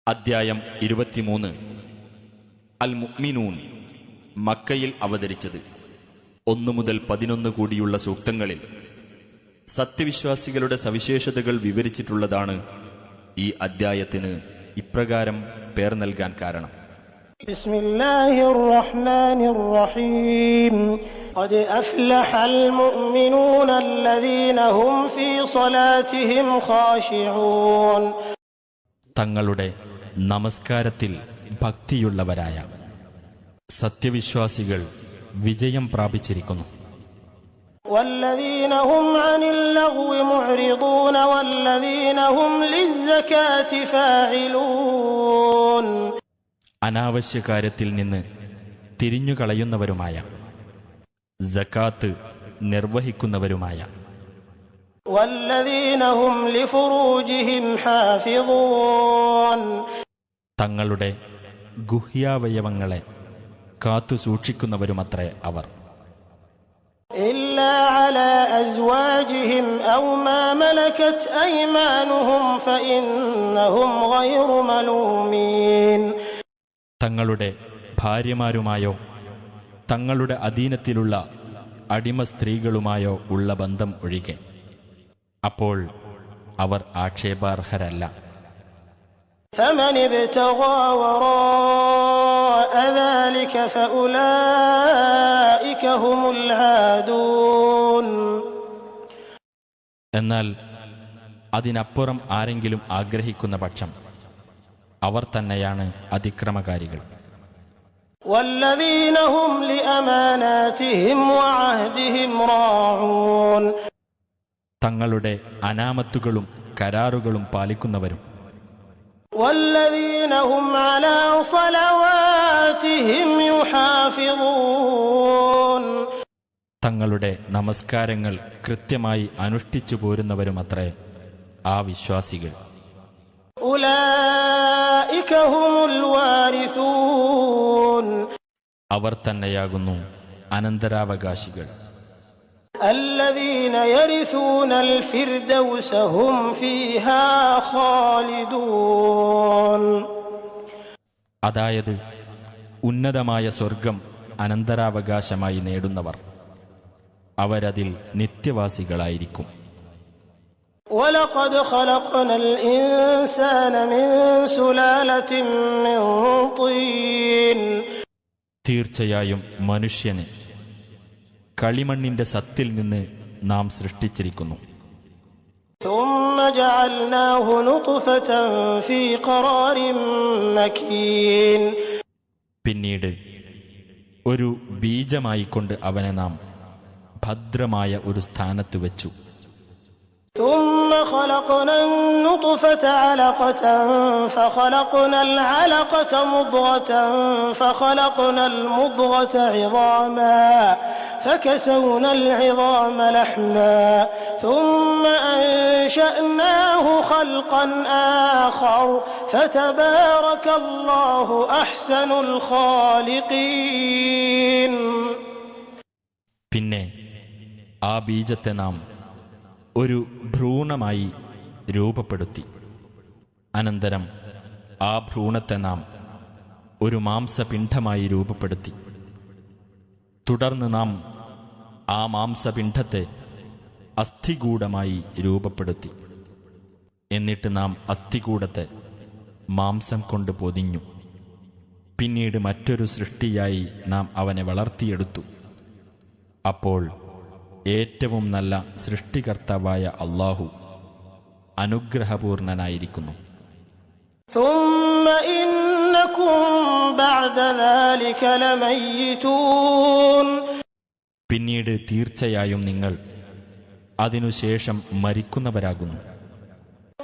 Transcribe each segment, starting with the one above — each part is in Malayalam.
അദ്ധ്യായം 23 അൽ മുഅ്മിനൂൻ. മക്കയിൽ അവതരിച്ചത്. 1 മുതൽ 11 കൂടിയുള്ള സൂക്തങ്ങളിൽ സത്യവിശ്വാസികളുടെ സവിശേഷതകൾ വിവരിച്ചിട്ടുള്ളതാണ് ഈ അദ്ധ്യായത്തിന് ഇപ്രകാരം പേർ നൽകാൻ കാരണം. ബിസ്മില്ലാഹിർ റഹ്മാനിർ റഹീം. ഖദ് അഫ്ലഹൽ മുഅ്മിനൂന അല്ലദീന ഹും ഫീ സ്വലാത്തിഹിം ഖാശിഊൻ. തങ്ങളുടെ നമസ്കാരത്തിൽ ഭക്തിയുള്ളവരായ സത്യവിശ്വാസികൾ വിജയം പ്രാപിച്ചിരിക്കുന്നു. വല്ലദീന ഹും അനിൽ ലഗ്വി മുഅ്രിദൂന വല്ലദീന ഹും ലിസ്സകാത്തി ഫാഇലൂൻ. അനാവശ്യ കാര്യത്തിൽ നിന്ന് തിരിഞ്ഞുകളയുന്നവരുമായ, സകാത്ത് നിർവഹിക്കുന്നവരുമായ, വല്ലദീന ഹും ലിഫുറൂജിഹിം ഹാഫിളൂൻ. തങ്ങളുടെ ഗുഹ്യാവയവങ്ങളെ കാത്തു സൂക്ഷിക്കുന്നവരുമത്രേ അവർ. ഇല്ലാ അലാ അസ്വാജിഹിം ഔ മാ മലകത് അയ്മാനുഹും ഫഇന്നഹും ഗൈറു മലൂമീൻ. തങ്ങളുടെ ഭാര്യമാരുമായോ തങ്ങളുടെ അധീനത്തിലുള്ള അടിമ സ്ത്രീകളുമായോ ഉള്ള ബന്ധം ഒഴികെ അപ്പോൾ അവർ ആക്ഷേപാർഹരല്ല. فمن ابتغى وراء ذلك فأولئك هم العادون. എന്നാൽ അതിനപ്പുറം ആരെങ്കിലും ആഗ്രഹിക്കുന്ന പക്ഷം അവർ തന്നെയാണ് അതിക്രമകാരികൾ. والذين هم لأماناتهم وعهدهم راعون. തങ്ങളുടെ അനാമത്തുകളും കരാറുകളും പാലിക്കുന്നവരും والذين هم على صلواتهم يحافظون. തങ്ങളുടെ നമസ്കാരങ്ങൾ കൃത്യമായി അനുഷ്ഠിച്ചു പോരുന്നവരുമത്രേ ആ വിശ്വാസികൾ. أولئك هم الوارثون. അവർ തന്നെയാകുന്നു അനന്തരാവകാശികൾ. الذين يرثون الفردوس هم فيها خالدون. അതായത് ഉന്നതമായ സ്വർഗം അനന്തരാവകാശമായി നേടുന്നവർ അവരതിൽ നിത്യവാസികളായിരിക്കും. ولقد خلقنا الإنسان من سلالة من طين. തീർച്ചയായും മനുഷ്യനെ കളിമണ്ണിന്റെ സത്തിൽ നിന്ന് നാം സൃഷ്ടിച്ചിരിക്കുന്നു. ثم جعلناه نطفة في قرار مكين. പിന്നീട് ഒരു ബീജമായിക്കൊണ്ട് അവനെ നാം ഭദ്രമായ ഒരു സ്ഥാനത്ത് വെച്ചു. ثم خلقنا النطفة علقة فخلقنا العلقة مضغة فخلقنا المضغة عظاما فكسونا العظام لحما ثم أنشأناه خلقا آخر فتبارك الله أحسن الخالقين. പിന്നെ ആ ബീജത്തെ നാം ഒരു ഭ്രൂണമായി രൂപപ്പെടുത്തി. അനന്തരം ആ ഭ്രൂണത്തെ നാം ഒരു മാംസപിണ്ഡമായി രൂപപ്പെടുത്തി. തുടർന്ന് നാം ആ മാംസപിണ്ഡത്തെ അസ്ഥികൂടമായി രൂപപ്പെടുത്തി. എന്നിട്ട് നാം അസ്ഥികൂടത്തെ മാംസം കൊണ്ട് പൊതിഞ്ഞു. പിന്നീട് മറ്റൊരു സൃഷ്ടിയായി നാം അവനെ വളർത്തിയെടുത്തു. അപ്പോൾ ഏറ്റവും നല്ല സൃഷ്ടികർത്താവായ അല്ലാഹു അനുഗ്രഹപൂർണനായിരിക്കുന്നു. ثم إنكم بعد ذلك لميتون. പിന്നീട് തീർച്ചയായും നിങ്ങൾ അതിനുശേഷം മരിക്കുന്നവരാകുന്നു.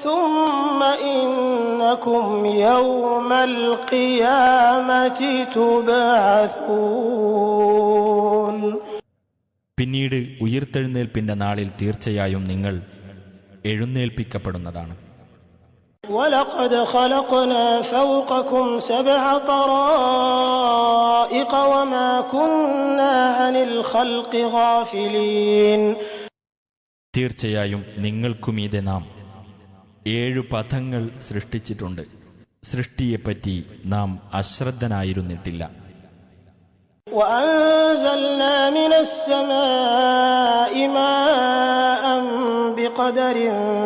ثم إنكم يوم القيامة تبعثون. പിന്നീട് ഉയിർത്തെഴുന്നേൽപ്പിന്റെ നാളിൽ തീർച്ചയായും നിങ്ങൾ എഴുന്നേൽപ്പിക്കപ്പെടുന്നതാണ്. وَلَقَدْ خَلَقْنَا فَوْقَكُمْ 7 طَرَائِقَ وَمَا كُنَّا عَنِ الْخَلْقِ غَافِلِينَ. തീർച്ചയായും നിങ്ങൾക്കുമീതെ നാം 7 പഥങ്ങൾ സൃഷ്ടിച്ചിട്ടുണ്ട്. സൃഷ്ടിയെപ്പറ്റി നാം അശ്രദ്ധനായിരുന്നിട്ടില്ല. وأنزلنا من السماء ماء بقدر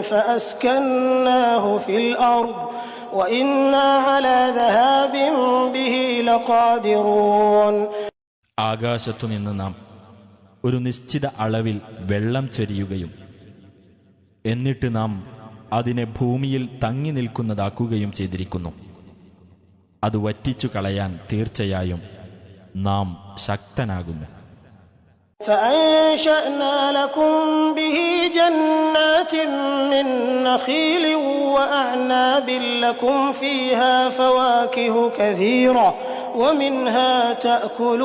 فأسكناه في الأرض وإنا على ذهاب به لقادرون. ആകാശത്തുനിന്ന് നാം ഒരു നിശ്ചിത അളവിൽ വെള്ളം ചൊരിയുകയും എന്നിട്ട് നാം അതിനെ ഭൂമിയിൽ തങ്ങി നിൽക്കുന്നതാക്കുകയും ചെയ്തിരിക്കുന്നു. അത് വറ്റിച്ചു കളയാൻ തീർച്ചയായും നാം ശക്തനാകുന്നു. فأنشأنا لكم به جنات من نخيل وأعناب لكم فيها فواكه كثيرة ومنها تأكلون.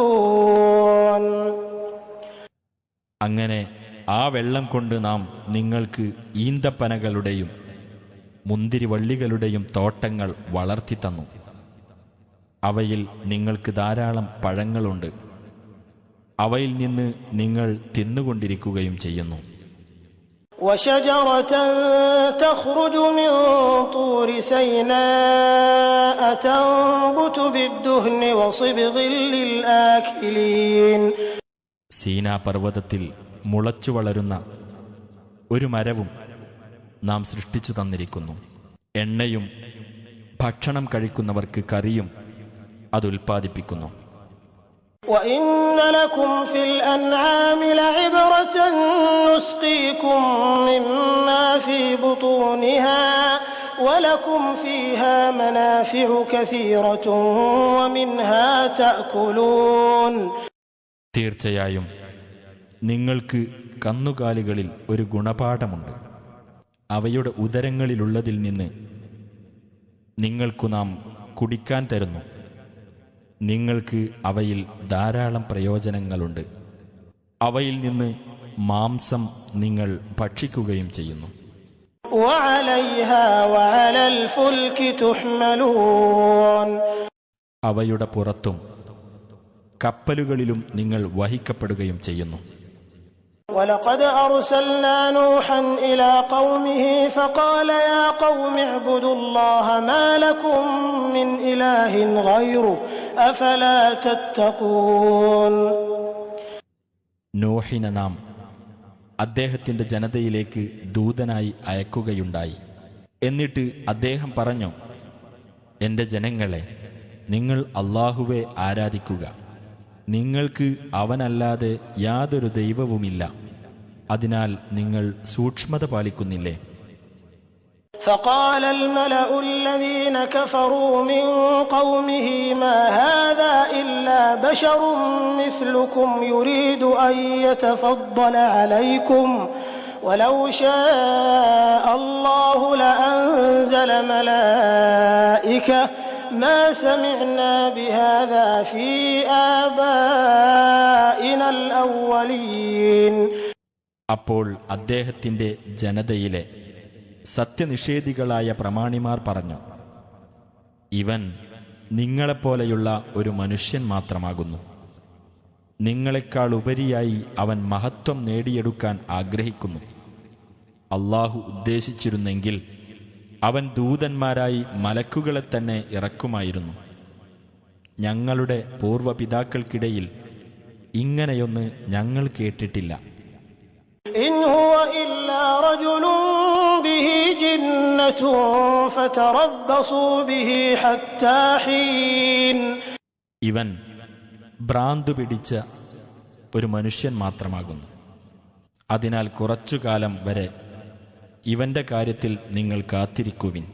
അങ്ങനെ ആ വെള്ളം കൊണ്ട് നാം നിങ്ങൾക്ക് ഈന്തപ്പനകളുടെയും മുന്തിരിവള്ളികളുടെയും തോട്ടങ്ങൾ വളർത്തിത്തന്നു. അവയിൽ നിങ്ങൾക്ക് ധാരാളം പഴങ്ങളുണ്ട്. അവയിൽ നിന്ന് നിങ്ങൾ തിന്നുകൊണ്ടിരിക്കുകയും ചെയ്യുന്നു. وشجرة تخرج من طور سيناء تنبت بالدهن وصبغ للآكلين. സീനാ പർവ്വതത്തിൽ മുളച്ചു വളരുന്ന ഒരു മരവും നാം സൃഷ്ടിച്ചു തന്നിരിക്കുന്നു. എണ്ണയും ഭക്ഷണം കഴിക്കുന്നവർക്ക് കറിയും അതുൽപ്പാദിപ്പിക്കുന്നു. وَإِنَّ لَكُمْ فِي الْأَنْعَامِ لَعِبْرَةً نُسْقِيكُم مِّمَّا فِي بُطُونِهَا وَلَكُمْ فِيهَا مَنَافِعُ كَثِيرَةٌ وَمِنْهَا تَأْكُلُونَ. തീർച്ചയായും നിങ്ങൾക്ക് കന്നുകാലികളിൽ ഒരു ഗുണപാഠമുണ്ട്. അവയുടെ ഉദരങ്ങളിലുള്ളതിൽ നിന്ന് നിങ്ങൾക്കു നാം കുടിക്കാൻ തരുന്നു. നിങ്ങൾക്ക് അവയിൽ ധാരാളം പ്രയോജനങ്ങളുണ്ട്. അവയിൽ നിന്ന് മാംസം നിങ്ങൾ ഭക്ഷിക്കുകയും ചെയ്യുന്നു. وَعَلَيْهَا وَعَلَى الْفُلْكِ تُحْمَلُونَ. അവയുടെ പുറത്തും കപ്പലുകളിലും നിങ്ങൾ വഹിക്കപ്പെടുകയും ചെയ്യുന്നു. وَلَقَدْ أَرْسَلْنَا نُوحًا إِلَى قَوْمِهِ فَقَالَ يَا قَوْمِ اعْبُدُوا اللَّهَ مَا لَكُمْ مِنْ إِلَٰهٍ غَيْرُهُ أَفَلَا تَتَّقُونَ. നോഹിനെ നാം അദ്ദേഹത്തിന്റെ ജനതയിലേക്ക് ദൂതനായി അയക്കുകയുണ്ടായി. എന്നിട്ട് അദ്ദേഹം പറഞ്ഞു, എന്റെ ജനങ്ങളെ, നിങ്ങൾ അല്ലാഹുവെ ആരാധിക്കുക. നിങ്ങൾക്ക് അവനല്ലാതെ യാതൊരു ദൈവവുമില്ല. അതിനാൽ നിങ്ങൾ സൂക്ഷ്മത പാലിക്കുന്നില്ലേ? فقال الملأ الذين كفروا من قومه ما هذا إلا بشر مثلكم يريد أن يتفضل عليكم ولو شاء الله لأنزل ملائكة ما سمعنا بهذا في آبائنا الأولين. അപ്പോൾ അദ്ദേഹത്തിന്റെ ജനതയിലെ സത്യനിഷേധികളായ പ്രമാണിമാർ പറഞ്ഞു, ഇവൻ നിങ്ങളെപ്പോലെയുള്ള ഒരു മനുഷ്യൻ മാത്രമാകുന്നു. നിങ്ങളെക്കാൾ ഉപരിയായി അവൻ മഹത്വം നേടിയെടുക്കാൻ ആഗ്രഹിക്കുന്നു. അല്ലാഹു ഉദ്ദേശിച്ചിരുന്നെങ്കിൽ അവൻ ദൂതന്മാരായി മലക്കുകളെ തന്നെ ഇറക്കുമായിരുന്നു. ഞങ്ങളുടെ പൂർവപിതാക്കൾക്കിടയിൽ ഇങ്ങനെയൊന്ന് ഞങ്ങൾ കേട്ടിട്ടില്ല. إن هو إلا رجل به جنة فتربصوا به حتى حين. ഇവൻ ഭ്രാന്തു പിടിച്ച ഒരു മനുഷ്യൻ മാത്രമാകുന്നു. അതിനാൽ കുറച്ചുകാലം വരെ ഇവന്റെ കാര്യത്തിൽ നിങ്ങൾ കാത്തിരിക്കുവിൻ.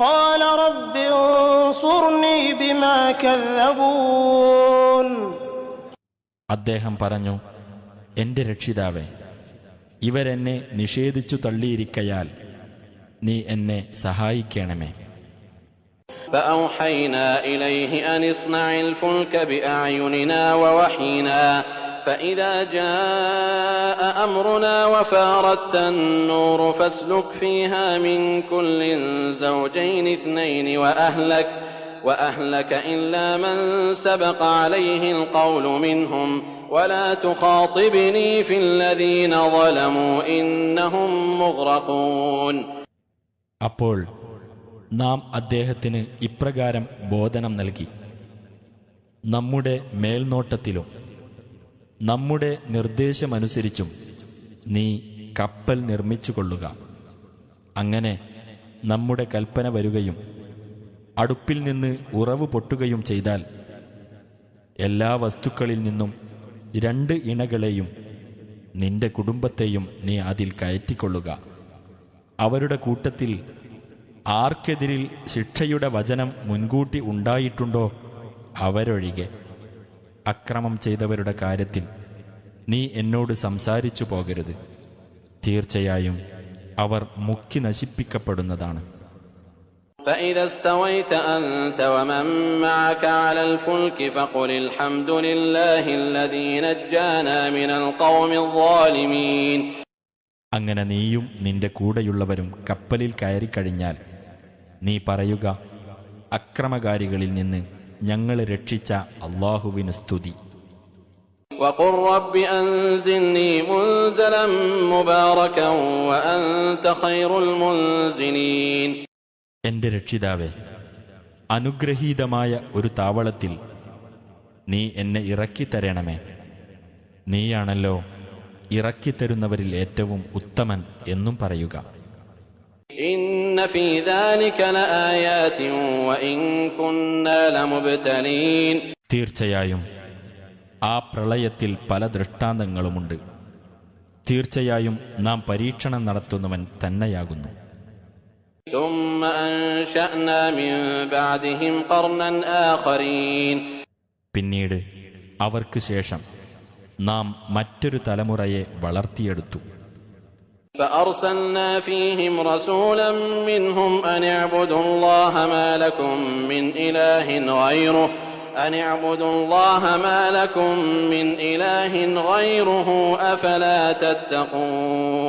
قال رب انصرني بما كذبون. അദ്ദേഹം പറഞ്ഞു, എന്റെ രക്ഷിതാവേ, ഇവരെന്നെ നിഷേധിച്ചു തള്ളിയിരിക്കയാൽ നീ എന്നെ സഹായിക്കണമേ. فأوحينا إليه أن اصنع الفلك بأعيننا ووحينا فإذا جاء أمرنا وفارت النور فاسلك فيها من كل زوجين اثنين وأهلك إلا من سبق عليه القول منهم ولا تخاطبني في الذين ظلموا إنهم مغرقون. അപ്പോൾ നാം അദ്ദേഹത്തിന് ഇപ്രകാരം ബോധനം നൽകി: നമ്മുടെ മേൽനോട്ടത്തിലും നമ്മുടെ നിർദ്ദേശമനുസരിച്ചും നീ കപ്പൽ നിർമ്മിച്ചുകൊള്ളുക. അങ്ങനെ നമ്മുടെ കൽപ്പന വരുകയും അടുപ്പിൽ നിന്ന് ഉറവ് പൊട്ടുകയും ചെയ്താൽ എല്ലാ വസ്തുക്കളിൽ നിന്നും 2 ഇണകളെയും നിന്റെ കുടുംബത്തെയും നീ അതിൽ കയറ്റിക്കൊള്ളുക. അവരുടെ കൂട്ടത്തിൽ ആർക്കെതിരിൽ ശിക്ഷയുടെ വചനം മുൻകൂട്ടി ഉണ്ടായിട്ടുണ്ടോ അവരൊഴികെ. അക്രമം ചെയ്തവരുടെ കാര്യത്തിൽ നീ എന്നോട് സംസാരിച്ചു പോകരുത്. തീർച്ചയായും അവർ മുക്കി നശിപ്പിക്കപ്പെടുന്നതാണ്. فإذا استويت أنت ومن معك على الفلك فقل الحمد لله الذي نجانا من القوم الظالمين. അങ്ങനെ നീയും നിന്റെ കൂടെയുള്ളവരും കപ്പലിൽ കയറിക്കഴിഞ്ഞാൽ നീ പറയുക: അക്രമകാരികളിൽ നിന്ന് ഞങ്ങളെ രക്ഷിച്ച അല്ലാഹുവിന് സ്തുതി. وقل رب أنزلني منزلا مباركا وأنت خير المنزلين. എന്റെ രക്ഷിതാവേ, അനുഗ്രഹീതമായ ഒരു താവളത്തിൽ നീ എന്നെ ഇറക്കിത്തരണമേ. നീയാണല്ലോ ഇറക്കിത്തരുന്നവരിൽ ഏറ്റവും ഉത്തമൻ എന്നും പറയുക. إن في ذلك لآيات وإن كنا لمبتلين. തീർച്ചയായും ആ പ്രളയത്തിൽ പല ദൃഷ്ടാന്തങ്ങളുമുണ്ട്. തീർച്ചയായും നാം പരീക്ഷണം നടത്തുന്നവൻ തന്നെയാകുന്നു. ثم أنشأنا من بعدهم قرنا آخرين. പിന്നീട് അവർക്ക് ശേഷം നാം മറ്റൊരു തലമുറയെ വളർത്തിയെടുത്തു. فأرسلنا فيهم رسولا منهم أن اعبدوا الله ما لكم من إله غيره أفلا تتقون.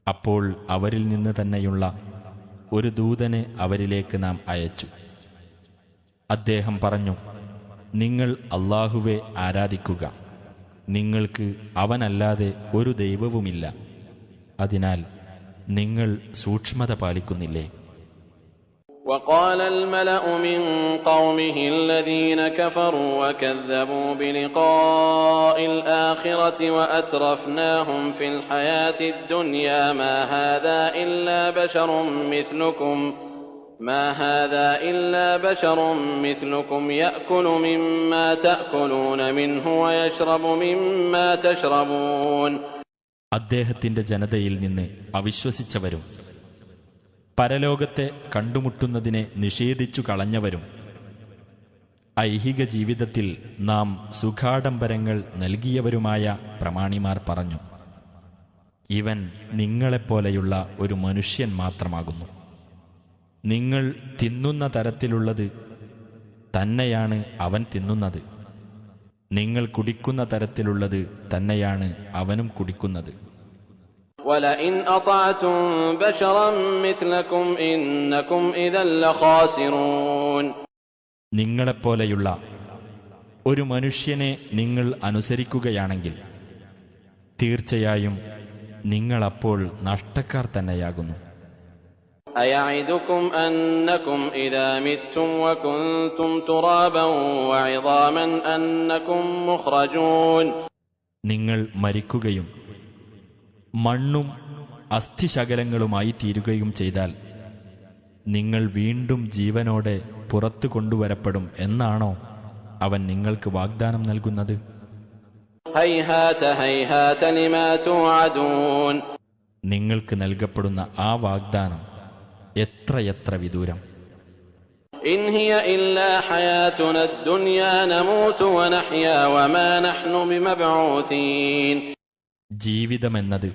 അപ്പോൾ അവരിൽ നിന്ന് തന്നെയുള്ള ഒരു ദൂതനെ അവരിലേക്ക് നാം അയച്ചു. അദ്ദേഹം പറഞ്ഞു: നിങ്ങൾ അല്ലാഹുവെ ആരാധിക്കുക. നിങ്ങൾക്ക് അവനല്ലാതെ ഒരു ദൈവവുമില്ല. അതിനാൽ നിങ്ങൾ സൂക്ഷ്മത പാലിക്കുന്നില്ലേ? وقال الملأ من قومه الذين كفروا وكذبوا بلقاء الآخرة وأترفناهم في الحياة الدنيا ما هذا إلا بشر مثلكم يأكل مما تأكلون منه ويشرب مما تشربون. അദ്ദേഹത്തിന്റെ ജനതയിൽ നിന്ന് അവിശ്വസിച്ചവരും പരലോകത്തെ കണ്ടുമുട്ടുന്നതിനെ നിഷേധിച്ചു കളഞ്ഞവരും ഐഹിക ജീവിതത്തിൽ നാം സുഖാഡംബരങ്ങൾ നൽകിയവരുമായ പ്രമാണിമാർ പറഞ്ഞു: ഇവൻ നിങ്ങളെപ്പോലെയുള്ള ഒരു മനുഷ്യൻ മാത്രമാകുന്നു. നിങ്ങൾ തിന്നുന്ന തരത്തിലുള്ളത് തന്നെയാണ് അവൻ തിന്നുന്നത്. നിങ്ങൾ കുടിക്കുന്ന തരത്തിലുള്ളത് തന്നെയാണ് അവനും കുടിക്കുന്നത്. وَلَئِنْ أَطَعْتُمْ بَشَرًا مِثْلَكُمْ إِنَّكُمْ إِذًا لَخَاسِرُونَ. നിങ്ങളെപ്പോലെയുള്ള ഒരു മനുഷ്യനെ നിങ്ങൾ അനുസരിക്കുകയാണെങ്കിൽ തീർച്ചയായും നിങ്ങളപ്പോൾ നഷ്ടക്കാർ തന്നെയാകുന്നു. أَيَعِدُكُمْ أَنَّكُمْ إِذَا مِتُّمْ وَكُنْتُمْ تُرَابًا وَعِظَامًا أَنَّكُمْ مُخْرَجُونَ. നിങ്ങൾ മരിക്കുകയും മണ്ണും അസ്ഥിശകലങ്ങളുമായി തീരുകയും ചെയ്താൽ നിങ്ങൾ വീണ്ടും ജീവനോടെ പുറത്തു കൊണ്ടുവരപ്പെടും എന്നാണോ അവൻ നിങ്ങൾക്ക് വാഗ്ദാനം നൽകുന്നത്? ഹൈഹാത ഹൈഹാത ലിമാ തുഅദൂൻ. നിങ്ങൾക്ക് നൽകപ്പെടുന്ന ആ വാഗ്ദാനം എത്രയെത്ര വിദൂരം. ഇൻ ഹിയ ഇല്ലാ ഹയാതുനാ ദുനിയാ നമൂതു വനഹ്യാ വമാ നഹ്നു ബിമബ്ഊസീൻ. ജീവിതമെന്നത്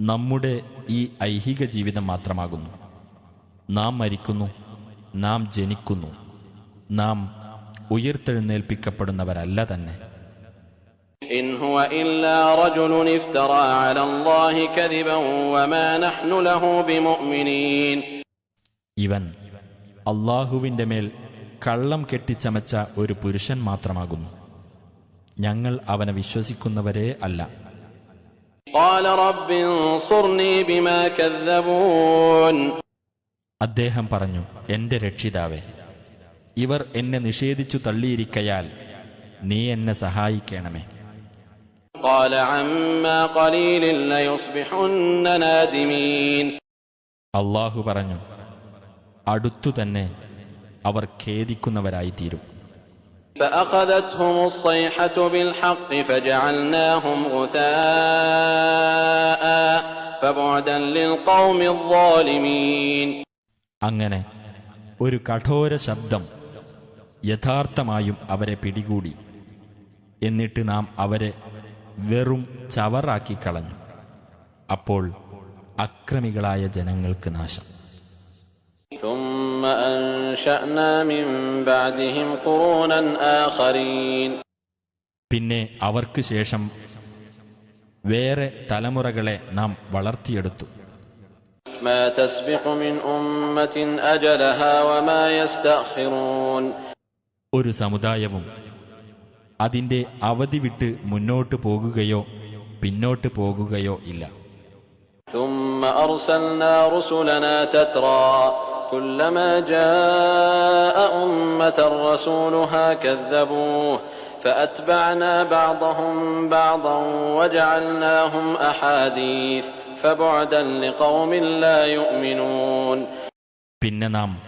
നമ്മുടെ ഈ ഐഹിക ജീവിതം മാത്രമാകുന്നു. നാം മരിക്കുന്നു, നാം ജനിക്കുന്നു, നാം ഉയർത്തെഴുന്നേൽപ്പിക്കപ്പെടുന്നവരല്ല തന്നെ. ഇൻ ഹുവ ഇല്ലാ റജുലുൻ ഇഫ്തറാ അലല്ലാഹി കദിബൻ വമാ നഹ്നു ലഹു ബിമുഅ്മിനീൻ. ഇവൻ അല്ലാഹുവിന്റെ മേൽ കള്ളം കെട്ടിച്ചമച്ച ഒരു പുരുഷൻ മാത്രമാകുന്നു. ഞങ്ങൾ അവനെ വിശ്വസിക്കുന്നവരേ അല്ല. ഖാല റബ്ബിൻസുർനി ബിമാ കദ്ദബൂൻ. അദ്ദേഹം പറഞ്ഞു, എന്റെ രക്ഷിതാവേ, ഇവർ എന്നെ നിഷേധിച്ചു തള്ളിയിരിക്കയാൽ നീ എന്നെ സഹായിക്കണമേ. قال عما قليل ليصبحن نادمين. അല്ലാഹു പറഞ്ഞു, അടുത്തുതന്നെ അവർ ഖേദിക്കുന്നവരായിത്തീരും. فأخذتهم الصيحة بالحق فجعلناهم غثاء فبعدا للقوم الظالمين. അങ്ങനെ ഒരു കഠോര ശബ്ദം യഥാർത്ഥമായും അവരെ പിടികൂടി. എന്നിട്ട് നാം അവരെ വെറും ചവറാക്കി കളഞ്ഞു. അപ്പോൾ അക്രമികളായ ജനങ്ങൾക്ക് നാശം. ثم أنشأنا من بعدهم قرونا آخرين. പിന്നെ അവർക്ക് ശേഷം വേറെ തലമുറകളെ നാം വളർത്തിയെടുത്തു. ما تسبق من أمة أجلها وما يستأخرون. ഒരു സമുദായവും അതിന്റെ അവധി വിട്ട് മുന്നോട്ട് പോകുകയോ പിന്നോട്ട് പോകുകയോ ഇല്ല. ثم أرسلنا رسلنا تترى كلما جاء أمة رسولها كذبوه فأتبعنا بعضهم بعضا وجعلناهم أحاديث فبعدا لقوم لا يؤمنون. പിന്നെ നാം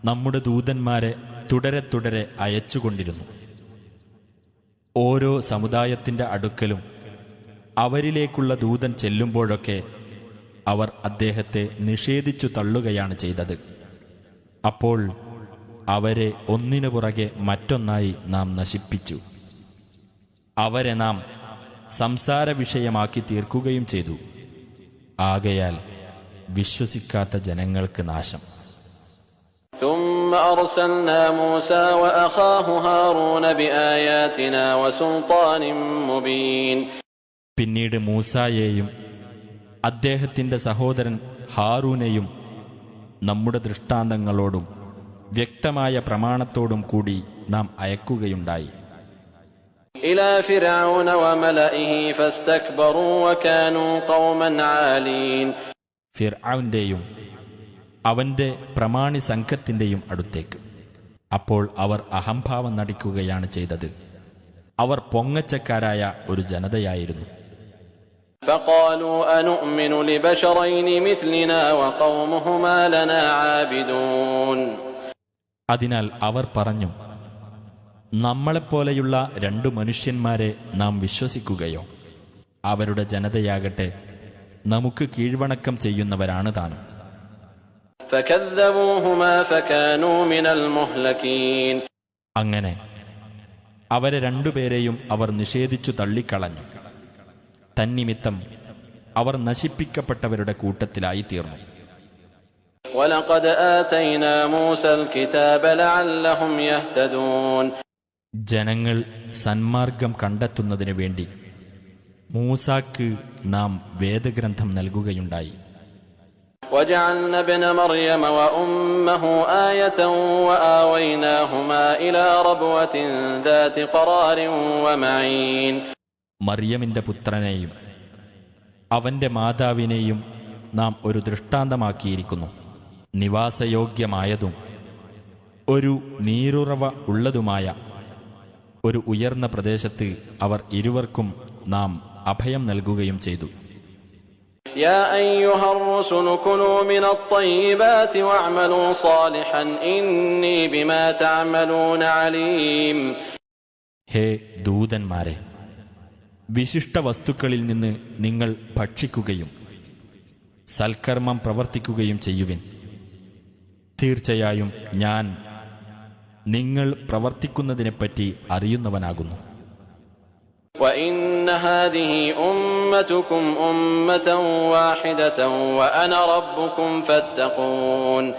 നമ്മുടെ ദൂതന്മാരെ തുടരെ തുടരെ അയച്ചുകൊണ്ടിരുന്നു. ഓരോ സമുദായത്തിന്റെ അടുക്കലും അവരിലേക്കുള്ള ദൂതൻ ചെല്ലുമ്പോഴൊക്കെ അവർ അദ്ദേഹത്തെ നിഷേധിച്ചു തള്ളുകയാണ് ചെയ്തത്. അപ്പോൾ അവരെ ഒന്നിനു പുറകെ മറ്റൊന്നായി നാം നശിപ്പിച്ചു. അവരെ നാം സംസാര വിഷയമാക്കി തീർക്കുകയും ചെയ്തു. ആകയാൽ വിശ്വസിക്കാത്ത ജനങ്ങൾക്ക് നാശം. ثم أرسلنا موسى وأخاه هارون بآياتنا وسلطان مبين. പിന്നീട് മൂസായെയും അദ്ദേഹത്തിന്റെ സഹോദരൻ ഹാറൂനെയും നമ്മുടെ ദൃഷ്ടാന്തങ്ങളോടും വ്യക്തമായ പ്രമാണത്തോടും കൂടി നാം അയക്കുകയുണ്ടായി. إلى فرعون وملئه فاستكبروا وكانوا قوما عالين. ഫിർഔന്റെയും അവന്റെ പ്രമാണി സംഘത്തിന്റെയും അടുത്തേക്ക്. അപ്പോൾ അവർ അഹംഭാവം നടിക്കുകയാണ് ചെയ്തത്. അവർ പൊങ്ങച്ചക്കാരായ ഒരു ജനതയായിരുന്നു. فقالوا أنؤمن لبشرين مثلنا وقومهما لنا عابدون. അതിനാൽ അവർ പറഞ്ഞു, നമ്മളെപ്പോലെയുള്ള രണ്ടു മനുഷ്യന്മാരെ നാം വിശ്വസിക്കുകയോ? അവരുടെ ജനതയാകട്ടെ നമുക്ക് കീഴ്വണക്കം ചെയ്യുന്നവരാണ് താനും. فكذبوهما فكانوا من المهلكين. അങ്ങനെ അവരെ രണ്ടുപേരെയും അവർ നിഷേധിച്ചു തള്ളിക്കളഞ്ഞു. തന്നിമിത്തം അവർ നശിപ്പിക്കപ്പെട്ടവരുടെ കൂട്ടത്തിലായി തീർന്നു. وَلَقَدْ آتَيْنَا مُوسَى الْكِتَابَ لَعَلَّهُمْ يَهْتَدُونَ. ജനങ്ങൾ സന്മാർഗം കണ്ടെത്തുന്നതിനു വേണ്ടി മൂസാക്ക് നാം വേദഗ്രന്ഥം നൽകുകയുണ്ടായി. وَجَعَلْنَا ابْنَ مَرْيَمَ وَأُمَّهُ آيَةً وَآوَيْنَاهُمَا إِلَى رَبْوَةٍ ذَاتِ قَرَارٍ وَمَعِينٍ. മറിയമിന്റെ പുത്രനെയും അവന്റെ മാതാവിനെയും നാം ഒരു ദൃഷ്ടാന്തമാക്കിയിരിക്കുന്നു. നിവാസയോഗ്യമായതും ഒരു നീരുറവ ഉള്ളതുമായ ഒരു ഉയർന്ന പ്രദേശത്ത് അവർ ഇരുവർക്കും നാം അഭയം നൽകുകയും ചെയ്തു. يا أيها الرسل كلوا من الطيبات واعملوا صالحا إني بما تعملون عليم. ഹേ ദൂതന്മാരെ, വിശിഷ്ട വസ്തുക്കളിൽ നിന്ന് നിങ്ങൾ ഭക്ഷിക്കുകയും സൽക്കർമ്മം പ്രവർത്തിക്കുകയും ചെയ്യുവിൻ. തീർച്ചയായും ഞാൻ നിങ്ങൾ പ്രവർത്തിക്കുന്നതിനെപ്പറ്റി അറിയുന്നവനാകുന്നു. وإن هذه أمتكم أمة واحدة وأنا ربكم فاتقون.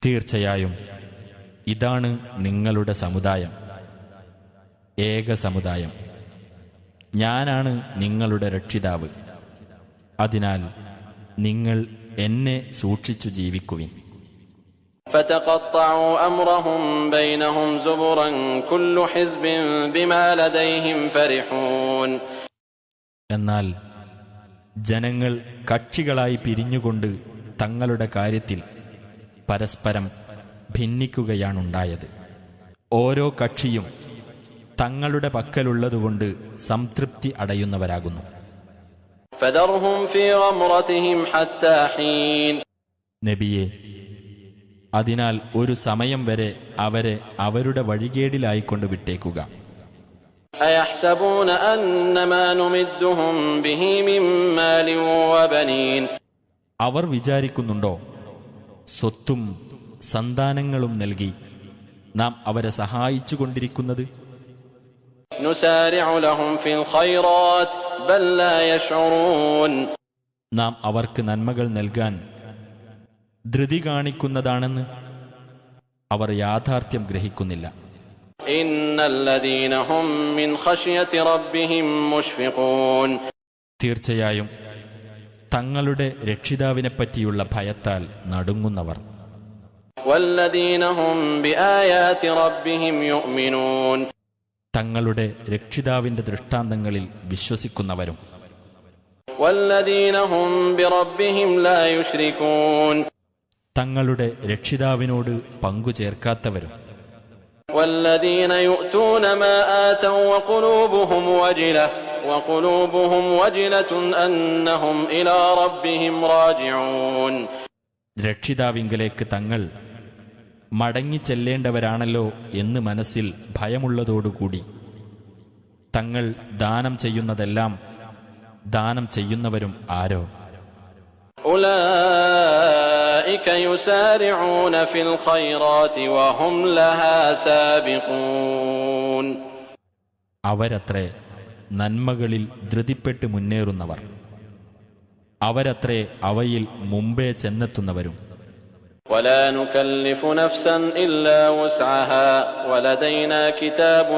തീർച്ചയായും ഇതാണ് നിങ്ങളുടെ സമുദായം, ഏക സമുദായം. ഞാനാണ് നിങ്ങളുടെ രക്ഷിതാവ്. അതിനാൽ നിങ്ങൾ എന്നെ സൂക്ഷിച്ചു ജീവിക്കുവിൻ. فتقطعوا أمرهم بينهم زبرا كل حزب بما لديهم فرحون. എന്നാൽ ജനങ്ങൾ കക്ഷികളായി പിരിഞ്ഞുകൊണ്ട് തങ്ങളുടെ കാര്യത്തിൽ പരസ്പരം ഭിന്നിക്കുകയാണുണ്ടായത്. ഓരോ കക്ഷിയും തങ്ങളുടെ പക്കലുള്ളതുകൊണ്ട് സംതൃപ്തി അടയുന്നവരാകുന്നു. فذرهم في غمرتهم حتى حين നബിയെ, അതിനാൽ ഒരു സമയം വരെ അവരെ അവരുടെ വഴികേടിലായിക്കൊണ്ട് വിട്ടേക്കുക. أيحسبون أن ما نمدهم به من مال وبنين അവർ വിചാരിക്കുന്നുണ്ടോ സ്വത്തും സന്താനങ്ങളും നൽകി നാം അവരെ സഹായിച്ചു കൊണ്ടിരിക്കുന്നത്? نسارع لهم في الخيرات بل لا يشعرون നാം അവർക്ക് നന്മകൾ നൽകാൻ ധൃതി കാണിക്കുന്നതാണെന്ന് അവർ യാഥാർത്ഥ്യം ഗ്രഹിക്കുന്നില്ല. إن الذين هم من خشية ربهم مشفقون തീർച്ചയായും തങ്ങളുടെ രക്ഷിതാവിനെപ്പറ്റിയുള്ള ഭയത്താൽ നടുങ്ങുന്നവർ. والذين هم بآيات ربهم يؤمنون തങ്ങളുടെ രക്ഷിതാവിന്റെ ദൃഷ്ടാന്തങ്ങളിൽ വിശ്വസിക്കുന്നവരും. والذين هم بربهم لا يشركون തങ്ങളുടെ രക്ഷിതാവിനോട് പങ്കു ചേർക്കാത്തവരും. والذين يؤتون ما آتوا وقلوبهم وجلة أنهم إلى ربهم راجعون രക്ഷിതാവിങ്കലേക്ക് തങ്ങൾ മടങ്ങിച്ചെല്ലേണ്ടവരാണല്ലോ എന്ന് മനസ്സിൽ ഭയമുള്ളതോടുകൂടി തങ്ങൾ ദാനം ചെയ്യുന്നതെല്ലാം ദാനം ചെയ്യുന്നവരും ആരോ? أولئك يسارعون في الخيرات وهم لها سابقون അവരത്രേ നന്മകളിൽ ധൃതിപ്പെട്ട് മുന്നേറുന്നവർ. അവരത്രേ അവയിൽ മുമ്പേ ചെന്നെത്തുന്നവരും. ولا نكلف نفسا إلا وسعها ولدينا كتاب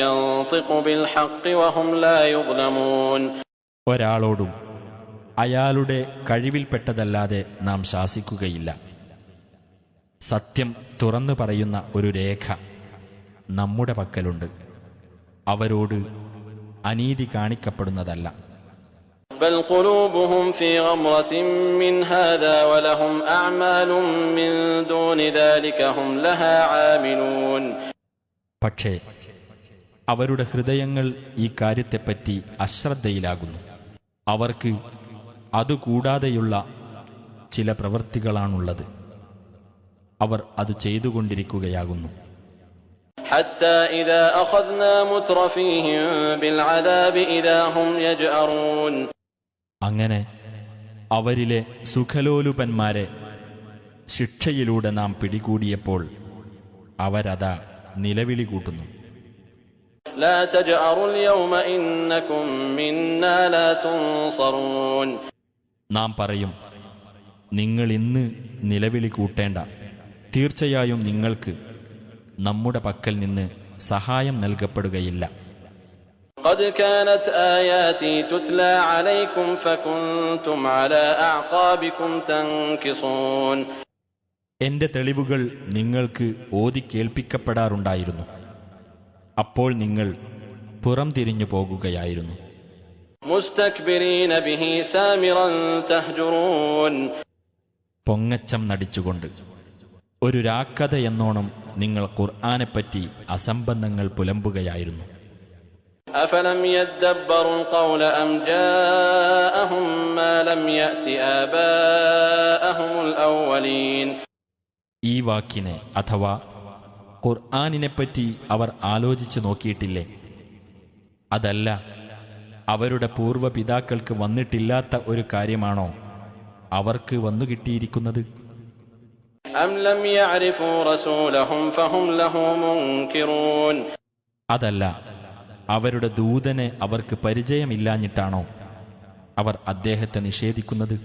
ينطق بالحق وهم لا يظلمون ഒരാളോടും അയാളുടെ കഴിവിൽപ്പെട്ടതല്ലാതെ നാം ശാസിക്കുകയില്ല. സത്യം തുറന്നു പറയുന്ന ഒരു രേഖ നമ്മുടെ പക്കലുണ്ട്. അവരോട് അനീതി കാണിക്കപ്പെടുന്നതല്ല. بل قلوبهم في غمرة من هذا ولهم أعمال من دون ذلك هم لها عاملون പക്ഷേ അവരുടെ ഹൃദയങ്ങൾ ഈ കാര്യത്തെപ്പറ്റി അശ്രദ്ധയിലാകുന്നു. അവർക്ക് അതുകൂടാതെയുള്ള ചില പ്രവൃത്തികളാണുള്ളത്. അവർ അത് ചെയ്തുകൊണ്ടിരിക്കുകയാകുന്നു. حتى إذا أخذنا مترفيهم بالعذاب إذا هم يجأرون അങ്ങനെ അവരിലെ സുഖലോലുപന്മാരെ ശിക്ഷയിലൂടെ നാം പിടികൂടിയപ്പോൾ അവരതാ നിലവിളി കൂട്ടുന്നു. لا تجأروا اليوم إنكم منا لا تنصرون നാം പറയും, നിങ്ങൾ ഇന്ന് നിലവിളി കൂട്ടേണ്ട, തീർച്ചയായും നിങ്ങൾക്ക് നമ്മുടെ പക്കൽ നിന്ന് സഹായം നൽകപ്പെടുകയില്ല. قد كانت آياتي تتلى عليكم فكنتم على أعقابكم تنكصون എന്റെ തെളിവുകൾ നിങ്ങൾക്ക് ഓതി കേൾപ്പിക്കപ്പെടാറുണ്ടായിരുന്നു. അപ്പോൾ നിങ്ങൾ പുറം തിരിഞ്ഞു പോകുകയായിരുന്നു. مستكبرين به سامرا تهجرون പൊങ്ങച്ചം നടിച്ചുകൊണ്ട് ഒരു രാക്കഥ എന്നോണം നിങ്ങൾ ഖുർആനെപ്പറ്റി അസംബന്ധങ്ങൾ പുലമ്പുകയായിരുന്നു. أفلم يدبروا القول أم جاءهم ما لم يأت آباءهم الأولين ഈ വാക്കിനെ അഥവാ ഖുർആനിനെപ്പറ്റി അവർ ആലോചിച്ചു നോക്കിയിട്ടില്ലേ? അതല്ല അവരുടെ പൂർവ്വപിതാക്കൾക്ക് വന്നിട്ടില്ലാത്ത ഒരു കാര്യമാണോ അവർക്ക് വന്നു കിട്ടിയിരിക്കുന്നത്? أم لم يعرفوا رسولهم فهم له منكرون അതല്ല അവരുടെ ദൂതനെ അവർക്ക് പരിചയമില്ലാഞ്ഞിട്ടാണോ അവർ അദ്ദേഹത്തെ നിഷേധിക്കുന്നത്?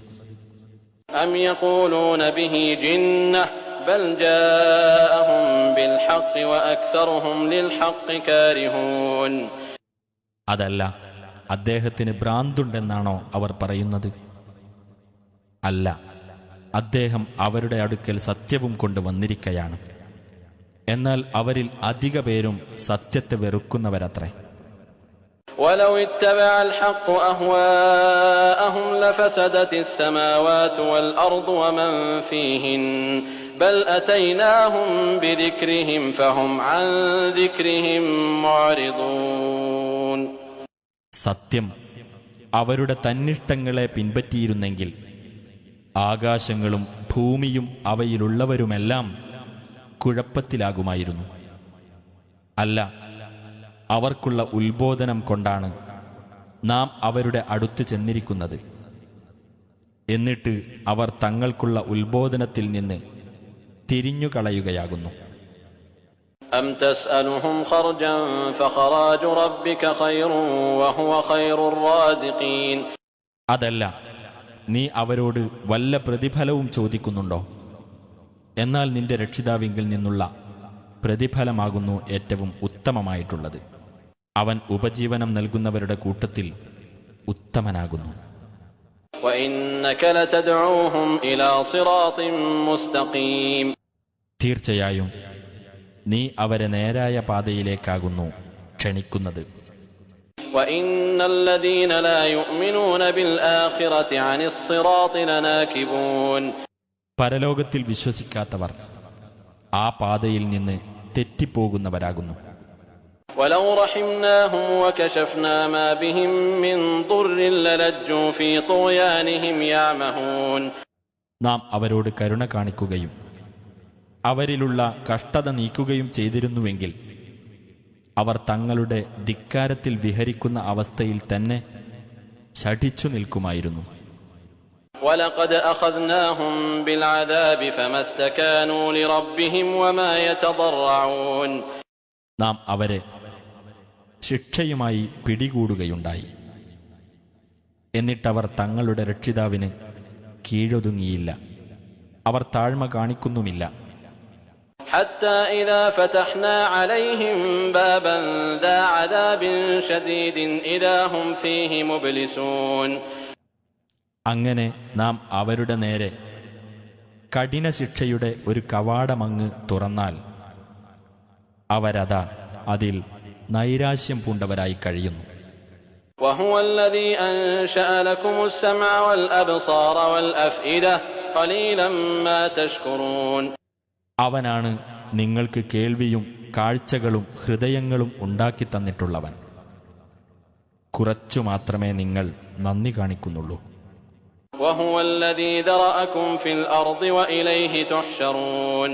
أم يقولون به جنة بل جاءهم بالحق وأكثرهم للحق كارهون അതല്ല അദ്ദേഹത്തിന് ഭ്രാന്തുണ്ടെന്നാണോ അവർ പറയുന്നത്? അല്ല, അദ്ദേഹം അവരുടെ അടുക്കൽ സത്യവും കൊണ്ട് വന്നിരിക്കയാണ്. എന്നാൽ അവരിൽ അധിക പേരും സത്യത്തെ വെറുക്കുന്നവരത്രേ. ولو اتبع الحق أهواءهم لفسدت السماوات والأرض ومن فيهن بل أتيناهم بذكرهم فهم عن ذكرهم معرضون. സത്യം, അവരുടെ തന്നിഷ്ടങ്ങളെ പിൻപറ്റിയിരുന്നെങ്കിൽ ആകാശങ്ങളും ഭൂമിയും അവയിലുള്ളവരുമെല്ലാം കുഴപ്പത്തിലാകുമായിരുന്നു. അല്ല, അവർക്കുള്ള ഉത്ബോധനം കൊണ്ടാണ് നാം അവരുടെ അടുത്ത് ചെന്നിരിക്കുന്നത്. എന്നിട്ട് അവർ തങ്ങൾക്കുള്ള ഉത്ബോധനത്തിൽ നിന്ന് തിരിഞ്ഞുകളയുകയാകുന്നു. أم تسألهم خرجا فخراج ربك خير وهو خير الرازقين. അതല്ല, നീ അവരോട് വല്ല പ്രതിഫലവും ചോദിക്കുന്നുണ്ടോ? എന്നാൽ നിന്റെ രക്ഷിതാവിങ്കിൽ നിന്നുള്ള പ്രതിഫലമാകുന്നു ഏറ്റവും ഉത്തമമായിട്ടുള്ളത്. അവൻ ഉപജീവനം നൽകുന്നവരുടെ കൂട്ടത്തിൽ ഉത്തമനാകുന്നു. وإنك لتدعوهم إلى صراط مستقيم. തീർച്ചയായും നീ അവരെ നേരായ പാതയിലേക്കാകുന്നു ക്ഷണിക്കുന്നത്. وإن الذين لا يؤمنون بالآخرة عن الصراط لناكبون. പരലോകത്തിൽ വിശ്വസിക്കാത്തവർ ആ പാതയിൽ നിന്ന് തെറ്റിപ്പോകുന്നവരാകുന്നു. ولو رحمناهم وكشفنا ما بهم من ضر للجوا في طغيانهم يعمهون. നാം അവരോട് കരുണ കാണിക്കുകയും അവരിലുള്ള കഷ്ടത നീക്കുകയും ചെയ്തിരുന്നുവെങ്കിൽ അവർ തങ്ങളുടെ ധിക്കാരത്തിൽ വിഹരിക്കുന്ന അവസ്ഥയിൽ തന്നെ ശഠിച്ചു നിൽക്കുമായിരുന്നു. ولقد أخذناهم بالعذاب فما استكانوا لربهم وما يتضرعون. നാം അവരെ ശിക്ഷയുമായി പിടികൂടുകയുണ്ടായി. എന്നിട്ടവർ തങ്ങളുടെ രക്ഷിതാവിന് കീഴൊതുങ്ങിയില്ല, അവർ താഴ്മ കാണിക്കുന്നുമില്ല. حتى إذا فتحنا عليهم بابا ذا عذاب شديد إذا هم فيه مبلسون. അങ്ങനെ നാം അവരുടെ നേരെ കഠിന ശിക്ഷയുടെ ഒരു കവാടമങ്ങ് തുറന്നാൽ അവരതാ അതിൽ നൈരാശ്യം പൂണ്ടവരായി കഴിയുന്നു. وهو الذي أنشأ لكم السمع والأبصار والأفئدة قليلا ما تشكرون. അവനാണ് നിങ്ങൾക്ക് കേൾവിയും കാഴ്ചകളും ഹൃദയങ്ങളും ഉണ്ടാക്കി തന്നിട്ടുള്ളവൻ. കുറച്ചു മാത്രമേ നിങ്ങൾ നന്ദി കാണിക്കുന്നുള്ളൂ. وهو الذي ذرأكم في الأرض وإليه تحشرون.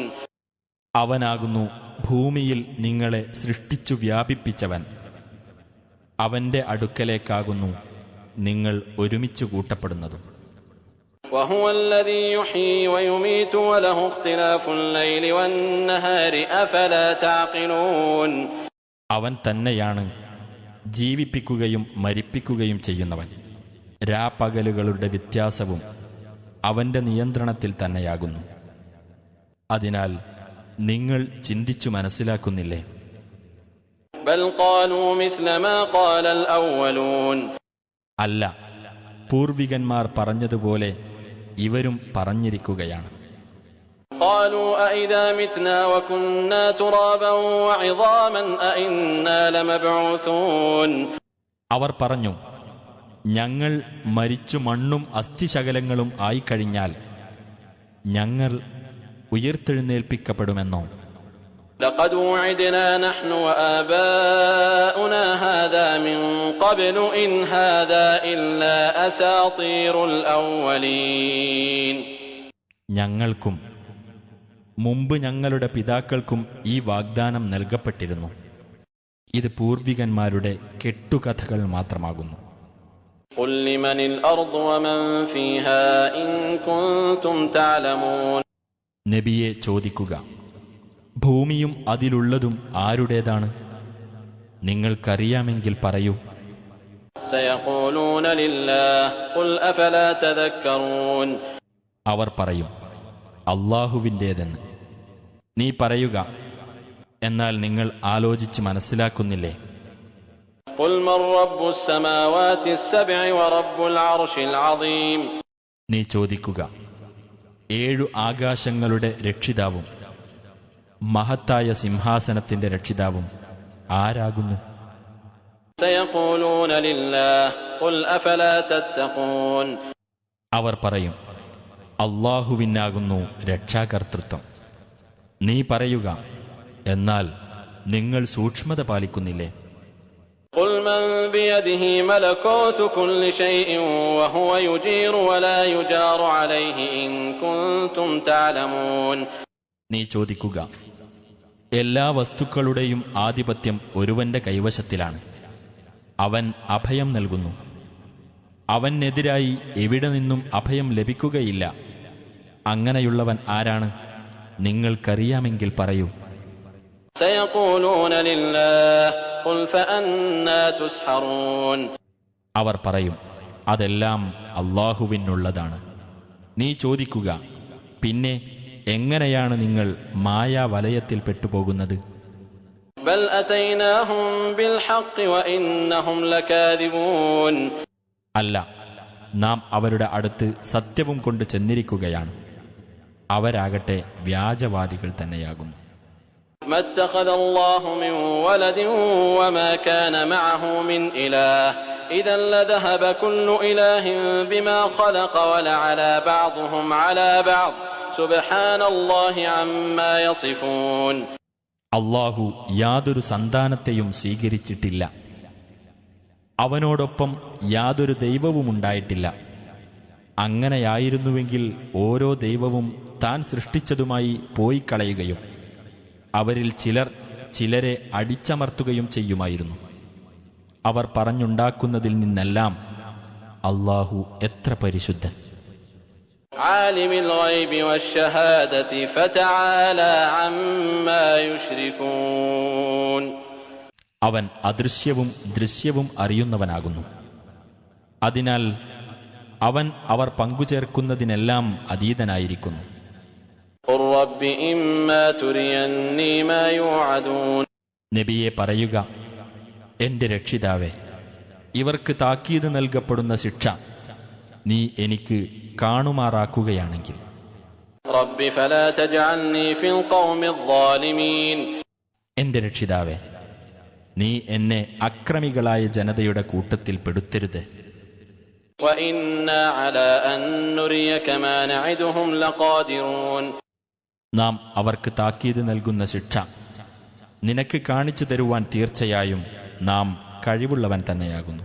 അവനാകുന്നു ഭൂമിയിൽ നിങ്ങളെ സൃഷ്ടിച്ചു വ്യാപിപ്പിച്ചവൻ. അവന്റെ അടുക്കലേക്കാകുന്നു നിങ്ങൾ ഒരുമിച്ചു കൂട്ടപ്പെടുന്നതും. وهو الذي يحيي ويميت وله اختلاف الليل والنهار أفلا تعقلون. അവൻ തന്നെയാണ് ജീവിപ്പിക്കുകയും മരിപ്പിക്കുകയും ചെയ്യുന്നവൻ. രാപ്പകലുകളുടെ വ്യത്യാസവും അവന്റെ നിയന്ത്രണത്തിൽ തന്നെയാകുന്നു. അതിനാൽ നിങ്ങൾ ചിന്തിച്ചു മനസ്സിലാക്കുന്നില്ലേ? بل قالوا مثل ما قال الأولون. അല്ല, പൂർവികന്മാർ പറഞ്ഞതുപോലെ ഇവരും പറഞ്ഞിരിക്കുകയാണ്. قالوا أإذا متنا وكنا ترابا وعظاما أإنا لمبعوثون. അവർ പറഞ്ഞു, ഞങ്ങൾ മരിച്ചു മണ്ണും അസ്ഥിശകലങ്ങളും ആയിക്കഴിഞ്ഞാൽ ഞങ്ങൾ ഉയർത്തെഴുന്നേൽപ്പിക്കപ്പെടുമെന്നോ? لقد وعدنا نحن وآباؤنا هذا من قبل إن هذا إلا أساطير الأولين. ഞങ്ങൾക്കും മുമ്പ് ഞങ്ങളുടെ പിതാക്കൾക്കും ഈ വാഗ്ദാനം നൽകപ്പെട്ടിരുന്നു. ഇത് പൂർവികന്മാരുടെ കെട്ടുകഥകൾ മാത്രമാകുന്നു. قل لمن الأرض ومن فيها إن كنتم تعلمون. നബിയെ ചോദിക്കുക, ഭൂമിയും അതിലുള്ളതും ആരുടേതാണ്? നിങ്ങൾക്കറിയാമെങ്കിൽ പറയൂ. سيقولون لله قل أفلا تذكرون. അവർ പറയും, അല്ലാഹുവിൻ്റേതെന്ന്. നീ പറയുക, എന്നാൽ നിങ്ങൾ ആലോചിച്ച് മനസ്സിലാക്കുന്നില്ലേ? قل من رب السماوات السبع ورب العرش العظيم. നീ ചോദിക്കുക, 7 ആകാശങ്ങളുടെ രക്ഷിതാവും മഹത്തായ സിംഹാസനത്തിന്റെ രക്ഷിതാവും ആരാകുന്നു? سيقولون لله قل أفلا تتقون. അവർ പറയും, അല്ലാഹുവിനാകുന്നു രക്ഷാകർതൃത്വം. നീ പറയുക, എന്നാൽ നിങ്ങൾ സൂക്ഷ്മത പാലിക്കുന്നില്ലേ? قل من بيده ملكوت كل شيء وهو يجير ولا يجار عليه إن كنتم تعلمون. നീ ചോദിക്കുക, എല്ലാ വസ്തുക്കളുടെയും ആധിപത്യം ഒരുവന്റെ കൈവശത്തിലാണ്. അവൻ അഭയം നൽകുന്നു. അവനെതിരായി എവിടെ നിന്നും അഭയം ലഭിക്കുകയില്ല. അങ്ങനെയുള്ളവൻ ആരാണ്? നിങ്ങൾക്കറിയാമെങ്കിൽ പറയൂ. سيقولون لله قل فأنى تسحرون. അവർ പറയും, അതെല്ലാം അല്ലാഹുവിനുള്ളതാണ്. നീ ചോദിക്കുക, പിന്നെ എങ്ങനെയാണ് നിങ്ങൾ മായാവലയത്തിൽ പെട്ടുപോകുന്നത്? بل أتيناهم بالحق وإنهم لكاذبون. അല്ല, നാം അവരുടെ അടുത്ത് സത്യവും കൊണ്ട് ചെന്നിരിക്കുകയാണ്. അവരാകട്ടെ വ്യാജവാദികൾ തന്നെയാകുന്നു. ما اتخذ الله من ولد وما كان معه من إله إذا لذهب كل إله بما خلق ولعلى بعضهم على بعض سبحان الله عما يصفون. അല്ലാഹു യാതൊരു സന്താനത്തെയും സ്വീകരിച്ചിട്ടില്ല. അവനോടൊപ്പം യാതൊരു ദൈവവുമുണ്ടായിട്ടില്ല. അങ്ങനെയായിരുന്നുവെങ്കിൽ ഓരോ ദൈവവും താൻ സൃഷ്ടിച്ചതുമായി പോയിക്കളയുകയും അവരിൽ ചിലർ ചിലരെ അടിച്ചമർത്തുകയും ചെയ്യുമായിരുന്നു. അവർ പറഞ്ഞുണ്ടാക്കുന്നതിൽ നിന്നെല്ലാം അല്ലാഹു എത്ര പരിശുദ്ധൻ. عالم الغيب والشهادة فتعالى عما يشركون. അവൻ അദൃശ്യവും ദൃശ്യവും അറിയുന്നവനാകുന്നു. അതിനാൽ അവൻ അവർ പങ്കുചേർക്കുന്നതിനെല്ലാം അതീതനായിരിക്കുന്നു. قل رب إما تريني ما يوعدون. നബിയെ പറയുക, എന്റെ രക്ഷിതാവേ, ഇവർക്ക് താക്കീത് നൽകപ്പെടുന്ന ശിക്ഷ നീ എനിക്ക് കാണുമാറാക്കുകയാണെങ്കിൽ. رب فلا تجعلني في القوم الظالمين. എന്റെ രക്ഷിതാവേ, നീ എന്നെ അക്രമികളായ ജനതയുടെ കൂട്ടത്തിൽ പെടുത്തരുത്. وإنا على أن نريك ما نعدهم لقادرون. നാം അവർക്ക് താക്കീത് നൽകുന്ന ശിക്ഷ നിനക്ക് കാണിച്ചു തരുവാൻ തീർച്ചയായും നാം കഴിവുള്ളവൻ തന്നെയാകുന്നു.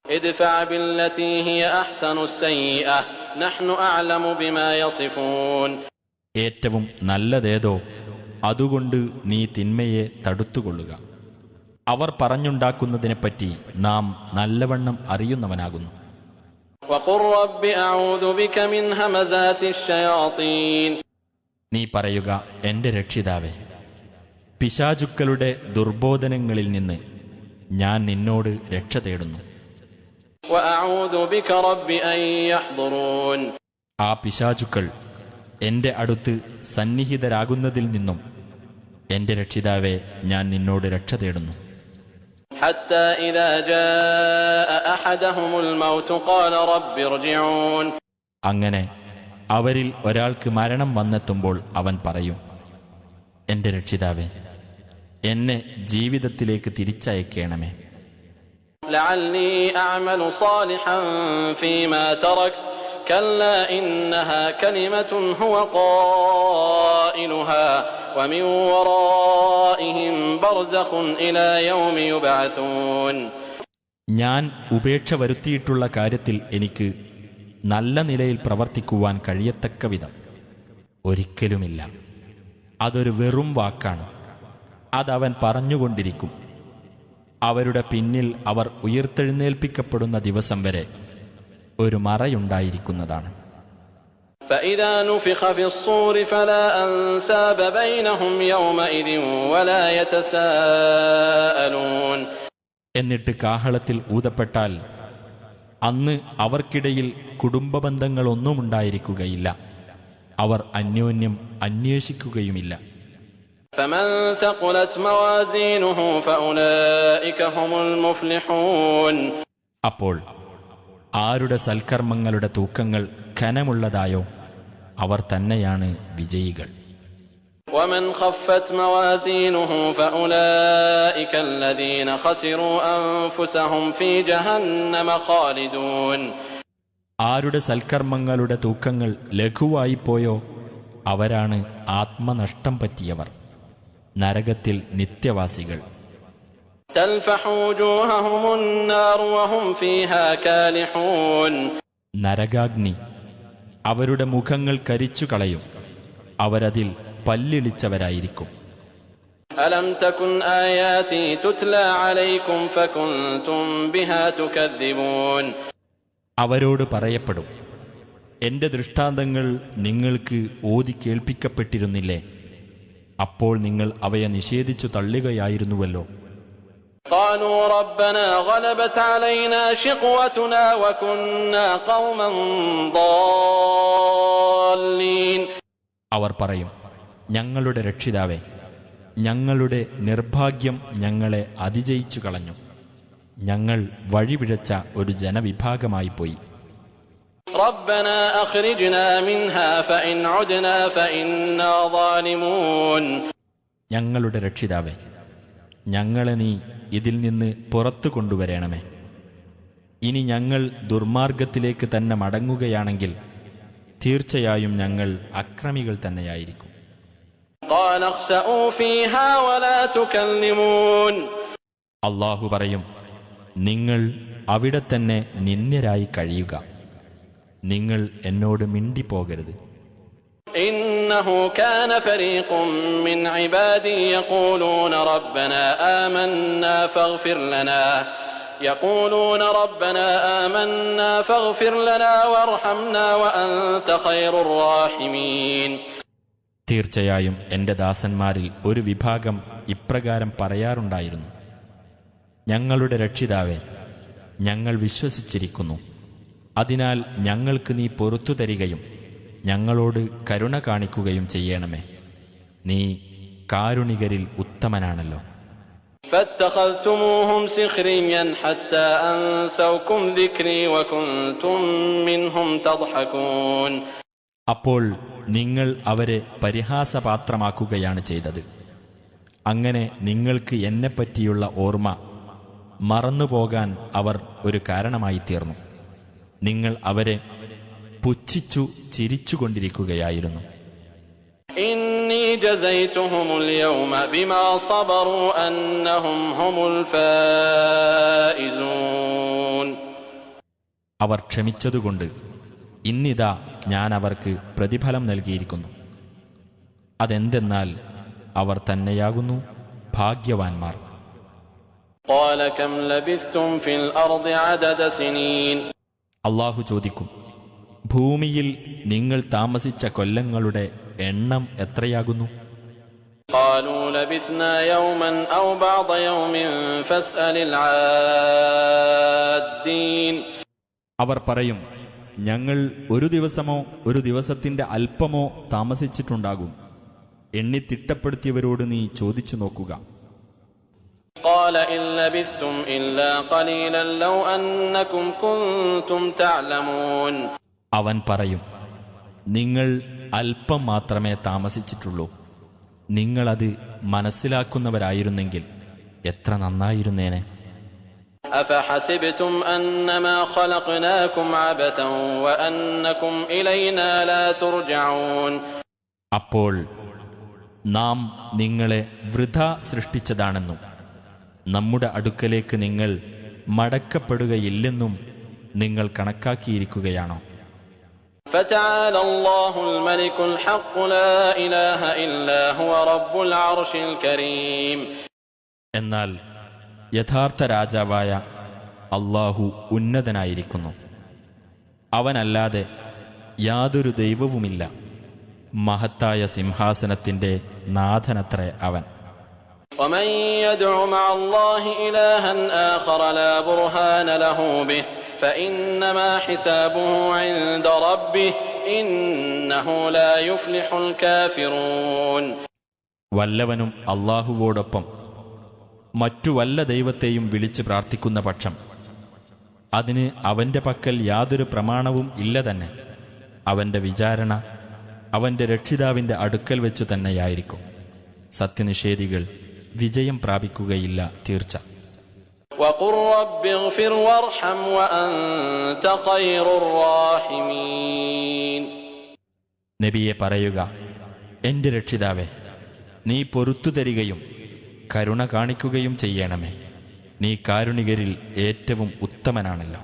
ادفع بالتي هي أحسن السيئة نحن أعلم بما يصفون. ഏറ്റവും നല്ലതേതോ അതുകൊണ്ട് നീ തിന്മയെ തടുത്തുകൊള്ളുക. അവർ പറഞ്ഞുണ്ടാക്കുന്നതിനെപ്പറ്റി നാം നല്ലവണ്ണം അറിയുന്നവനാകുന്നു. وقل رب أعوذ بك من همزات الشياطين. നീ പറയുക, എന്റെ രക്ഷിതാവേ, പിശാചുക്കളുടെ ദുർബോധനങ്ങളിൽ നിന്ന് ഞാൻ നിന്നോട് രക്ഷ തേടുന്നു. وأعوذ بك رب أن يحضرون. ആ പിശാചുക്കൾ എന്റെ അടുത്ത് സന്നിഹിതരാകുന്നതിൽ നിന്നും എന്റെ രക്ഷിതാവേ, ഞാൻ നിന്നോട് രക്ഷ തേടുന്നു. حتى إذا جاء أحدهم الموت قال رب ارجعون. അങ്ങനെ അവരിൽ ഒരാൾക്ക് മരണം വന്നെത്തുമ്പോൾ അവൻ പറയും, എന്റെ രക്ഷിതാവേ, എന്നെ ജീവിതത്തിലേക്ക് തിരിച്ചയക്കണമേ. لعلي أعمل صالحا فيما تركت كلا إنها كلمة هو قائلها ومن ورائهم برزخ إلى يوم يبعثون. ഞാൻ ഉപേക്ഷ വരുത്തിയിട്ടുള്ള കാര്യത്തിൽ എനിക്ക് നല്ല നിലയിൽ പ്രവർത്തിക്കുവാൻ കഴിയത്തക്ക വിധം ഒരിക്കലുമില്ല. അതൊരു വെറും വാക്കാണ്. അതവൻ പറഞ്ഞുകൊണ്ടിരിക്കും. അവരുടെ പിന്നിൽ അവർ ഉയർത്തെഴുന്നേൽപ്പിക്കപ്പെടുന്ന ദിവസം വരെ ഒരു മറയുണ്ടായിരിക്കുന്നതാണ്. فإذا نفخ في الصور فلا أنساب بينهم يومئذ ولا يتساءلون. എന്നിട്ട് കാഹളത്തിൽ ഊതപ്പെട്ടാൽ അന്ന് അവർക്കിടയിൽ കുടുംബബന്ധങ്ങളൊന്നുമുണ്ടായിരിക്കുകയില്ല. അവർ അന്യോന്യം അന്വേഷിക്കുകയുമില്ല. فمن ثقلت موازينه فأولئك هم المفلحون. അപ്പോൾ ആരുടെ സൽക്കർമ്മങ്ങളുടെ തൂക്കങ്ങൾ ഘനമുള്ളതായോ അവർ തന്നെയാണ് വിജയികൾ. ومن خفت موازينه فأولئك الذين خسروا أنفسهم في جهنم خالدون. ആരുടെ സൽക്കർമ്മങ്ങളുടെ തൂക്കങ്ങൾ ലഘുവായിപ്പോയോ അവരാണ് ആത്മനഷ്ടം പറ്റിയവർ, നരകത്തിൽ നിത്യവാസികൾ. تلفح وجوههم النار وهم فيها كالحون. നരകാഗ്നി അവരുടെ മുഖങ്ങൾ കരിച്ചു കളയും, അവരതിൽ പല്ലിളിച്ചവരായിരിക്കും. ألم تكن آياتي تتلى عليكم فكنتم بها تكذبون. അവരോട് പറയപ്പെടും, എന്റെ ദൃഷ്ടാന്തങ്ങൾ നിങ്ങൾക്ക് ഓതി കേൾപ്പിക്കപ്പെട്ടിരുന്നില്ലേ? അപ്പോൾ നിങ്ങൾ അവയെ നിഷേധിച്ചു തള്ളുകയായിരുന്നുവല്ലോ. قالوا ربنا غلبت علينا شقوتنا وكنا قوما ضالين. അവർ പറയും, ഞങ്ങളുടെ രക്ഷിതാവേ, ഞങ്ങളുടെ നിർഭാഗ്യം ഞങ്ങളെ അതിജയിച്ചു കളഞ്ഞു, ഞങ്ങൾ വഴിപിഴച്ച ഒരു ജനവിഭാഗമായി പോയി. ربنا أخرجنا منها فإن عدنا فإنا ظالمون. ഞങ്ങളുടെ രക്ഷിതാവേ, ഞങ്ങളെ നീ ഇതിൽ നിന്ന് പുറത്തു കൊണ്ടുവരണമേ. ഇനി ഞങ്ങൾ ദുർമാർഗത്തിലേക്ക് തന്നെ മടങ്ങുകയാണെങ്കിൽ തീർച്ചയായും ഞങ്ങൾ അക്രമികൾ തന്നെയായിരിക്കും. قال اخسئوا فيها ولا تكلمون. അല്ലാഹു പറയും, നിങ്ങൾ അവിടെ തന്നെ നിന്ദ്യരായി കഴിയുക, നിങ്ങൾ എന്നോട് മിണ്ടിപ്പോകരുത്. إنه كان فريق من عبادي يقولون ربنا آمنا فاغفر لنا وارحمنا وأنت خير الراحمين. തീർച്ചയായും എന്റെ ദാസന്മാരിൽ ഒരു വിഭാഗം ഇപ്രകാരം പറയാറുണ്ടായിരുന്നു, ഞങ്ങളുടെ രക്ഷിതാവേ, ഞങ്ങൾ വിശ്വസിച്ചിരിക്കുന്നു, അതിനാൽ ഞങ്ങൾക്ക് നീ പൊറുത്തു തരികയും ഞങ്ങളോട് കരുണ കാണിക്കുകയും ചെയ്യണമേ. നീ കാരുണികരിൽ ഉത്തമനാണല്ലോ. فاتخذتموهم سخريا حتى أنسوكم ذكري وكنتم منهم تضحكون. അപ്പോൾ നിങ്ങൾ അവരെ പരിഹാസപാത്രമാക്കുകയാണ് ചെയ്തത്. അങ്ങനെ നിങ്ങൾക്ക് എന്നെപ്പറ്റിയുള്ള ഓർമ്മ മറന്നുപോകാൻ അവർ ഒരു കാരണമായി തീർന്നു. നിങ്ങൾ അവരെ പുച്ഛിച്ചു ചിരിച്ചുകൊണ്ടിരിക്കുകയായിരുന്നു. إني جزيتهم اليوم بما صبروا أنهم هم الفائزون. അവർ ക്ഷമിച്ചതുകൊണ്ട് ഇന്നിതാ ഞാൻ അവർക്ക് പ്രതിഫലം നൽകിയിരിക്കുന്നു. അതെന്തെന്നാൽ അവർ തന്നെയാകുന്നു ഭാഗ്യവാന്മാർ. قال كم لبثتم في الأرض عدد سنين. അല്ലാഹു ചോദിക്കും, ഭൂമിയിൽ നിങ്ങൾ താമസിച്ച കൊല്ലങ്ങളുടെ എണ്ണം എത്രയാകുന്നു? قالوا لبثنا يوما أو بعض يوم فاسأل العادين. അവർ പറയും, ഞങ്ങൾ ഒരു ദിവസമോ ഒരു ദിവസത്തിന്റെ അല്പമോ താമസിച്ചിട്ടുണ്ടാകും. എണ്ണി തിട്ടപ്പെടുത്തിയവരോട് നീ ചോദിച്ചു നോക്കുക. قال إن لبثتم إلا قليلا لو أنكم كنتم تعلمون. അവൻ പറയും, നിങ്ങൾ അല്പം മാത്രമേ താമസിച്ചിട്ടുള്ളൂ. നിങ്ങളത് മനസ്സിലാക്കുന്നവരായിരുന്നെങ്കിൽ എത്ര നന്നായിരുന്നേനെ. أفحسبتم أنما خلقناكم عبثا وأنكم إلينا لا ترجعون. അപ്പോൾ നാം നിങ്ങളെ വൃഥാ സൃഷ്ടിച്ചതാണെന്നും നമ്മുടെ അടുക്കലേക്ക് നിങ്ങൾ മടക്കപ്പെടുകയില്ലെന്നും നിങ്ങൾ കണക്കാക്കിയിരിക്കുകയാണോ? فتعالى الله الملك الحق لا إله إلا هو رب العرش الكريم. എന്നാൽ യഥാർത്ഥ രാജാവായ അല്ലാഹു ഉന്നതനായിരിക്കുന്നു. അവനല്ലാതെ യാതൊരു ദൈവവുമില്ല. മഹത്തായ സിംഹാസനത്തിന്റെ നാഥനത്രേ അവൻ. ومن يدع مع الله إلها آخر لا برهان له به فإنما حسابه عند ربه إنه لا يفلح الكافرون. വല്ലവനും അല്ലാഹുവോടൊപ്പം മറ്റു വല്ല ദൈവത്തെയും വിളിച്ച് പ്രാർത്ഥിക്കുന്ന പക്ഷം അതിന് അവന്റെ പക്കൽ യാതൊരു പ്രമാണവും ഇല്ല തന്നെ. അവന്റെ വിചാരണ അവന്റെ രക്ഷിതാവിന്റെ അടുക്കൽ വെച്ചു തന്നെയായിരിക്കും. സത്യനിഷേധികൾ വിജയം പ്രാപിക്കുകയില്ല തീർച്ച. وقل رب اغفر وارحم وأنت خير الراحمين. നബിയെ പറയുക, എൻ്റെ രക്ഷിതാവേ, നീ പൊറുത്തു തരികയും കരുണ കാണിക്കുകയും ചെയ്യണമേ. നീ കാരുണികരിൽ ഏറ്റവും ഉത്തമനാണല്ലോ.